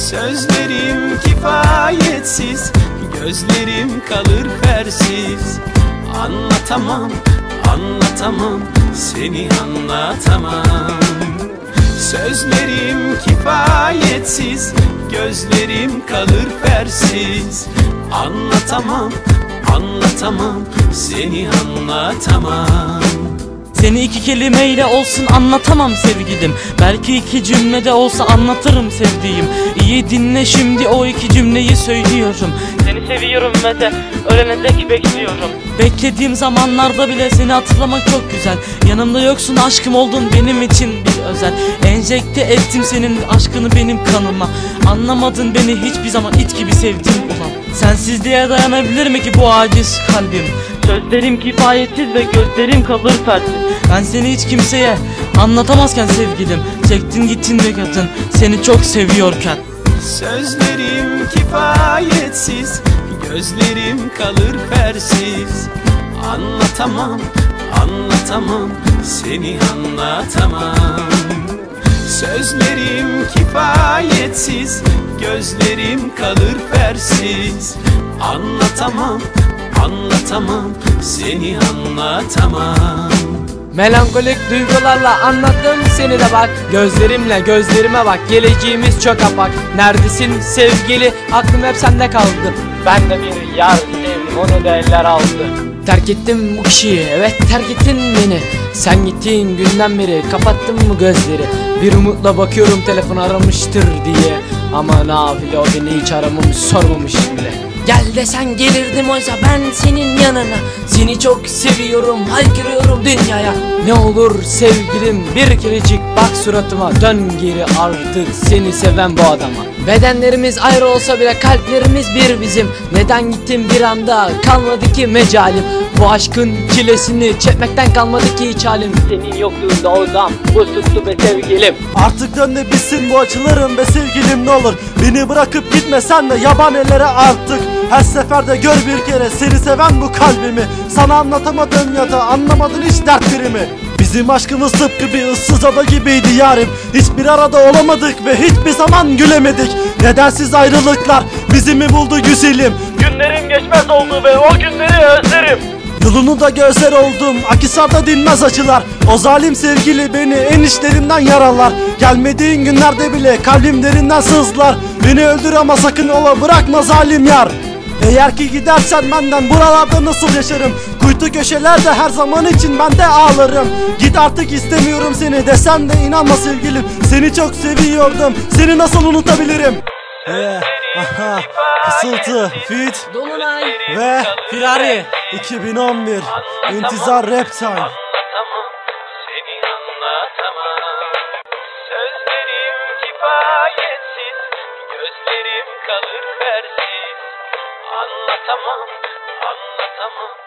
Sözlerim kifayetsiz, gözlerim kalır fersiz. Anlatamam, anlatamam, seni anlatamam. Sözlerim kifayetsiz, gözlerim kalır fersiz. Anlatamam, anlatamam, seni anlatamam. Seni iki kelimeyle olsun anlatamam sevgilim. Belki iki cümlede olsa anlatırım sevdiğim. İyi dinle şimdi o iki cümleyi söylüyorum. Seni seviyorum ve de ölene dek bekliyorum. Beklediğim zamanlarda bile seni hatırlamak çok güzel. Yanımda yoksun, aşkım oldun benim için bir özel. Enjekte ettim senin aşkını benim kanıma. Anlamadın beni hiçbir zaman, it gibi sevdin ulan. Sensizliğe dayanabilir mi ki bu aciz kalbim? Sözlerim kifayetsiz ve gözlerim kalır fersiz. Ben seni hiç kimseye anlatamazken sevgilim, çektin gittin be kadın, seni çok seviyorken. Sözlerim kifayetsiz, gözlerim kalır fersiz. Anlatamam, anlatamam, seni anlatamam. Sözlerim kifayetsiz, gözlerim kalır fersiz. Anlatamam, anlatamam, seni anlatamam. Melankolik duygularla anlattım seni de bak. Gözlerimle gözlerime bak, geleceğimiz çok apak. Neredesin sevgili, aklım hep sende kaldı. Ben de bir yar sevdim, onu da eller aldı. Terk ettim bu kişiyi, evet terk ettin beni. Sen gittiğin günden beri kapattım mı gözleri. Bir umutla bakıyorum telefon aramıştır diye. Ama nafile o beni hiç aramamış, sormamış bile. Gel desen gelirdim oysa ben senin yanına. Seni çok seviyorum, haykırıyorum dünyaya. Ne olur sevgilim bir kerecik bak suratıma. Dön geri artık seni seven bu adama. Bedenlerimiz ayrı olsa bile kalplerimiz bir bizim. Neden gittin bir anda, kalmadı ki mecalim. Bu aşkın çilesini çekmekten kalmadı ki hiç halim. Senin yokluğunda odam buz tuttu be sevgilim. Artık dön de bitsin bu acılarım be sevgilim, ne olur. Beni bırakıp gitme sen de yaban ellere artık. Her seferde gör bir kere seni seven bu kalbimi. Sana anlatamadım ya da anlamadın hiç dertlerimi. Bizim aşkımız tıpkı bir ıssız ada gibiydi yarim. Hiçbir arada olamadık ve hiçbir zaman gülemedik. Nedensiz ayrılıklar bizi mi buldu güzelim? Günlerim geçmez oldu ve o günleri özlerim. Yolunu da gözler oldum, Akhisar'da dinmez acılar. O zalim sevgili beni en içlerimden yaralar. Gelmediğin günlerde bile kalbim derinden sızlar. Beni öldür ama sakın ola bırakma zalim yar. Eğer ki gidersen benden buralarda nasıl yaşarım? Kuytu köşelerde her zaman için ben de ağlarım. Git artık istemiyorum seni desen de inanma sevgilim. Seni çok seviyordum, seni nasıl unutabilirim? Aha, Fısıltı, Fit, Dolunay ve Firari 2011 İntizar Rap Time. Seni anlatamam. Sözlerim kifayetsiz, gözlerim kalır fersiz. Anlatamam, anlatamam.